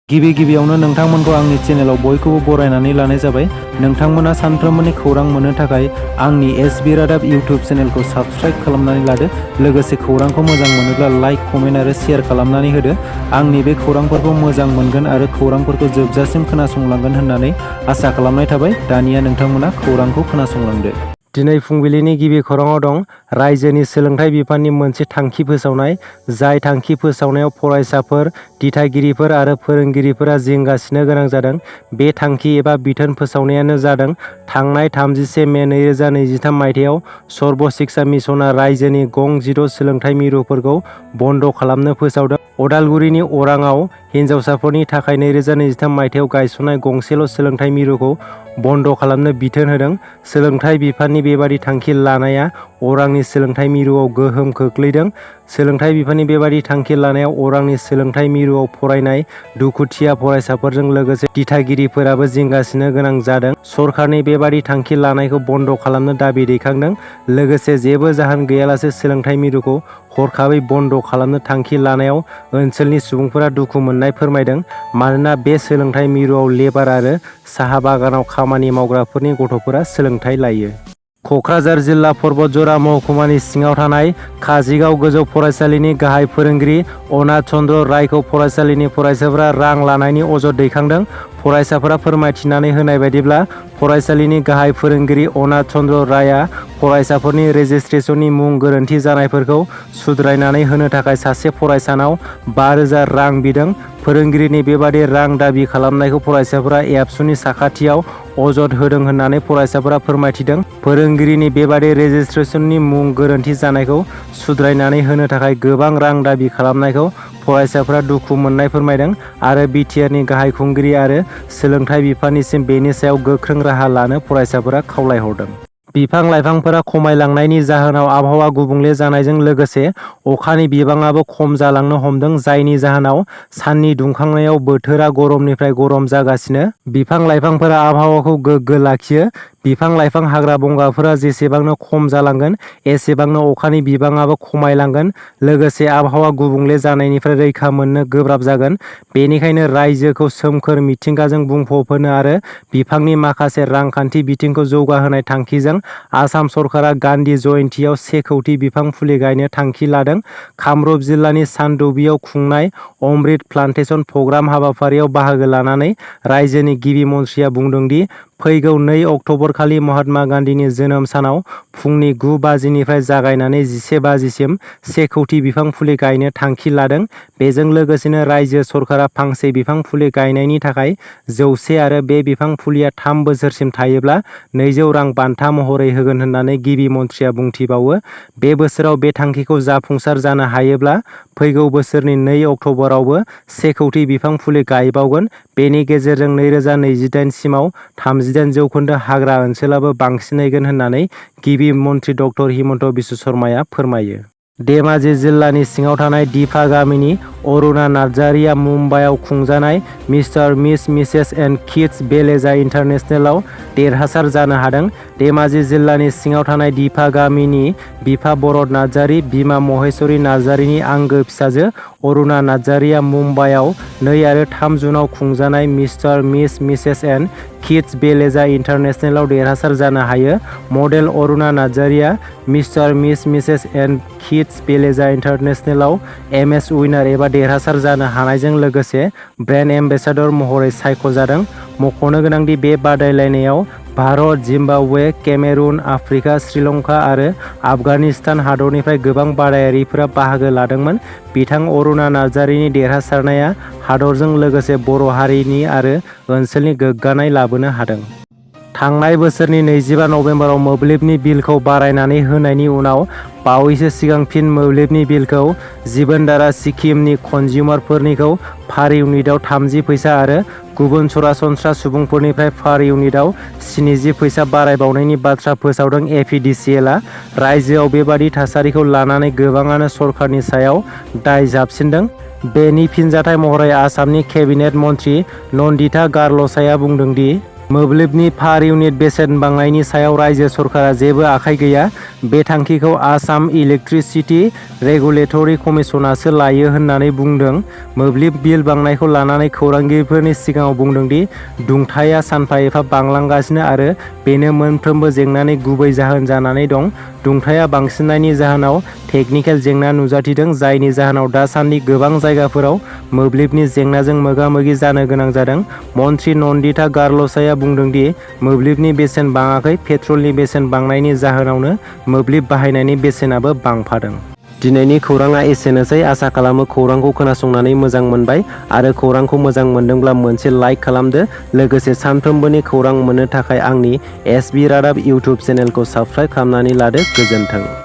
गिबियावनो नोंथांमोनखौ आंनि चेनेलाव बयखौबो बरायनानै लानाय जाबाय। नोंथांमोना सानफ्रोमबोनि खौरां मोननो थाखाय आंनि एसबी रादाब इउटिउब चेनेलखौ साबस्क्राइब खालामनानै लादो। लोगोसे खौरांखौ मोजां मोनोब्ला लाइक, कमेन्ट आरो शेयार खालामनानै होदो। आंनि बे खौरांफोरखौ मोजां मोनगोन आरो खौरांफोरखौ जोबजासिम खोनासंलांगोन होननानै आसा खालामनाय थाबाय। दानिया नोंथांमोना खौरांखौ खोनासंलांदो। दिनै फुंबिलिनि गिबि खौराङाव दं रायजोनि सोलोंथाइ बिफाननि मोनसे थांखि फोसावनाय। जाय थांखि फोसावनायाव फरायसाफोर, दिथागिरिफोर आरो फोरोंगिरिफोरा जिंगासिनो गोनां जादों। बे थांखि एबा बिथोन फोसावनायानो जादों थांनाय 31 मे 2023 मायथाइयाव सर्व शिक्षा मिशनआ रायजोनि गं 6 सोलोंथाइ मिरुफोरखौ बन्द' खालामनो फोसावदों। अदालगुरिनि अराङाव हिन्जावसाफोरनि थाखाय 2023 मायथाइयाव गायसननाय गंसेल' सोलोंथाइ मिरुखौ बन्द' खालामनो बिथोन होदों। सोलोंथाइ बिफाननि बेबादि थांखि लानाया अरांनि सोलोंथाइ मिरुआव गोहोम खोख्लैदों। सोलोंथाइ बिफाननि बेबादि थांखि लानायाव अरांनि सोलोंथाइ मिरुआव फरायनाय दुखुथिया फरायसाफोरजों लोगोसे दिथागिरिफोराबो जिंगासिनो गोनां जादों। सरखारनि बेबादि थांखि लानायखौ बन्द' खालामनो दाबि दैखांदों। लोगोसे जेबो जाहोन गैयालासे सोलोंथाइ मिरुखौ हरखाबै बन्द' खालामनो थांखि लानायाव ओनसोलनि सुबुंफोरा दुखु मोननाय फोरमायदों। मानोना बे सोलोंथाइ मिरुआव लेबार आरो साहा बागानाव खामानि मावग्राफोरनि गथ'फोरा सोलोंथाइ लायो। क'क्राझार जिल्ला पर्बतजरा महकुमानि सिङाव थानाय काजिगाव गोजौ फरायसालिनि गाहाय फोरोंगिरि अनाथ चन्द्र रायखौ फरायसालिनि फरायसाफोरा रां लानायनि अजद दैखांदों। फरायसाफोरा फोरमायथिनानै होनाय बायदिब्ला फरायसालिनि गाहाय फोरोंगिरि अनाथ चन्द्र रायआ फरायसाफोरनि रेजिस्ट्रेसननि मुं गोरोन्थि जानायफोरखौ सुद्रायनानै होनो थाखाय सासे फरायसानाव 5,000 रां बिदों। फोरोंगिरिनि बेबादि रां दाबि खालामनायखौ फरायसाफोरा एबसुनि साखाथियाव अजद होदों होननानै फरायसाफोरा फोरमायथिदों। फोरोंगिरिनि बेबादि रेजिस्ट्रेसननि मुं गोरोन्थि जानायखौ सुद्रायनानै होनो थाखाय गोबां रां दाबि खालामनायखौ फरायसाफोरा दुखु मोननाय फोरमायदों आरो बिटिआरनि गाहाय खुंगिरि आरो सोलोंथाइ बिफाननिसिम बेनि सायाव गोख्रों राहा लानो फरायसाफोरा खावलायहरदों। बिफां-लाइफांफोरा खमायलांनायनि जाहोनाव आबहावा गुबुंले जानायजों लोगोसे अखानि बिबाङाबो खम जालांनो हमदों। जायनि जाहोनाव साननि दुंखांनायाव बोथोरा गरमनिफ्राय गरम जागासिनो। बिफां-लाइफांफोरा आबहावाखौ गोग्गो लाखियो। बिफां-लाइफां हाग्रा-बंग्राफोरा जेसेबांनो खम जालांगोन एसेबांनो अखानि बिबाङाबो खमायलांगोन। लोगोसे आबहावा गुबुंले जानायनिफ्राय रैखा मोननो गोब्राब जागोन। बेनिखायनो रायजोखौ सोमखोर मिथिंगाजों बुंफबहोनो आरो बिफांनि माखासे रांखान्थि बिथिंखौ जौगाहोनाय थांखिजों आसाम सरकारा गान्धी जयन्तीयाव 1 कौटि बिफां फुलि गायनो थांखि लादों। कामरुप जिल्लानि सानदौबियाव खुंनाय अमृत प्लान्टेशन प्रग्राम हाबाफारियाव बाहागो लानानै रायजोनि गिबि मन्थ्रिया बुंदों दि फैगौ 2 अक्ट'बर खालि महात्मा गान्धीनि जोनोम सानाव फुंनि 9 बाजिनिफ्राय जागायनानै 11 बाजिसिम 1 कौटि बिफां फुलि गायनो थांखि लादों। बेजों लोगोसेनो रायजो सरकारा फांसे बिफां फुलि गायनायनि थाखाय 100 आरो बे बिफां फुलिया 3 बोसोरसिम थायोब्ला 200 रां बान्था महरै होगोन होननानै गिबि मन्थ्रिया बुंथिबावो। बे बोसोराव बे थांखिखौ जाफुंसार जानो हायोब्ला फैगौ बोसोरनि 2 अक्ट'बरावबो 1 कौटि बिफां फुलि गायबावगोन। बेनि गेजेरजों 2028 सिमाव 38% हाग्रा ओनसोलाबो बांसिनहैगोन होननानै गिबि मन्थ्रि डक्टर हिमन्त बिश्व शर्माया फोरमायो। धेमाजि जिल्लानि सिङाव थानाय दिफा गामिनि अरुणा नार्जारीआ मुम्बाइआव खुंजानाय mister miss Mrs and kids Beleza इन्टारनेशनेलआव देरहासार जानो हादों। धेमाजि जिल्लानि सिङाव थानाय दिफा गामिनि बिफा बरद नार्जारी, बिमा महेश्वरी नार्जारीनि आंगो फिसाजो अरुणा नार्जारीआ मुम्बाइआव 2 आरो 3 जुनाव खुंजानाय mister miss Mrs and kids Beleza इन्टारनेशनेलआव देरहासार जानो हायो। मडेल अरुणा नार्जारीआ mister miss Mrs and kids Beleza इन्टारनेशनेलआव एमएस उइनार एबा देरहासार जानो हानायजों लोगोसे ब्रेन्ड एम्बेसाडर महरै सायख'जादों। मख'नो गोनांदि बे बादायलायनायाव भारत, जिम्बाब्वे, केमेरुन, आफ्रिका, श्रीलंका आरो आफगानिस्तान हादरनिफ्राय गोबां बादायारिफोरा बाहागो लादोंमोन। बिथां अरुणा नार्जारीनि देरहासारनाया हादरजों लोगोसे बर' हारिनि आरो ओनसोलनि गोग्गानाय लाबोनो हादों। थांनाय बोसोरनि 25 नबेम्बराव मोब्लिबनि बिलखौ बारायनानै होनायनि उनाव बावैसो सिगां फिन मोब्लिबनि बिलखौ जीवनधारा सिक्किमनि कनजिउमारफोरनिखौ पार इउनिटआव 30 फैसा आरो गुबुन सरासनस्रा सुबुंफोरनिफ्राय पार इउनिटआव 70 फैसा बारायबावनायनि बाथ्रा फोसावदों एपिडिसिएलआ। रायजोआव बेबादि थासारिखौ लानानै गोबाङानो सरकारनि सायाव दाय जाबसिनदों। बेनि फिनजाथाय महरै आसामनि केबिनेट मन्थ्रि नन्दिता गारलसाया बुंदों दि मोब्लिबनि पार इउनिट बेसेन बांनायनि सायाव रायजो सरकारा जेबो आखाइ गैया। बे थांखिखौ आसाम इलेक्ट्रिसिटि रेगुलेटरि कमिसनासो लायो होननानै बुंदों। मोब्लिब बिल बांनायखौ लानानै खौरांगिरिफोरनि सिगाङाव बुंदों दि दुंथाइया सानफा एफा बांलांगासिनो आरो बेनो मोनफ्रोमबो जेंनानि गुबै जाहोन जानानै दं। दुंथाइया बांसिननायनि जाहोनाव टेकनिकेल जेंना नुजाथिदों, जायनि जाहोनाव दासान्दि गोबां जायगाफोराव मोब्लिबनि जेंनाजों मोगा-मोगि जानो गोनां जादों। मन्थ्रि नन्दिता गार्लसाया बुंदों दि मोब्लिबनि बेसेन बाङाखै, पेट्रलनि बेसेन बांनायनि जाहोनावनो मोब्लिब बाहायनायनि बेसेनाबो बांफादों। दिनैनि खौरांआ एसेनोसै। आसा खालामो खौरांखौ खोनासंनानै मोजां मोनबाय आरो खौरांखौ मोजां मोनदोंब्ला मोनसे लाइक खालामदो। लोगोसे सानफ्रोमबोनि खौरां मोननो थाखाय आंनि एसबि रादाब इउटुब चेनेलखौ साबस्क्राइब खालामनानै लादो। गोजोन्थों।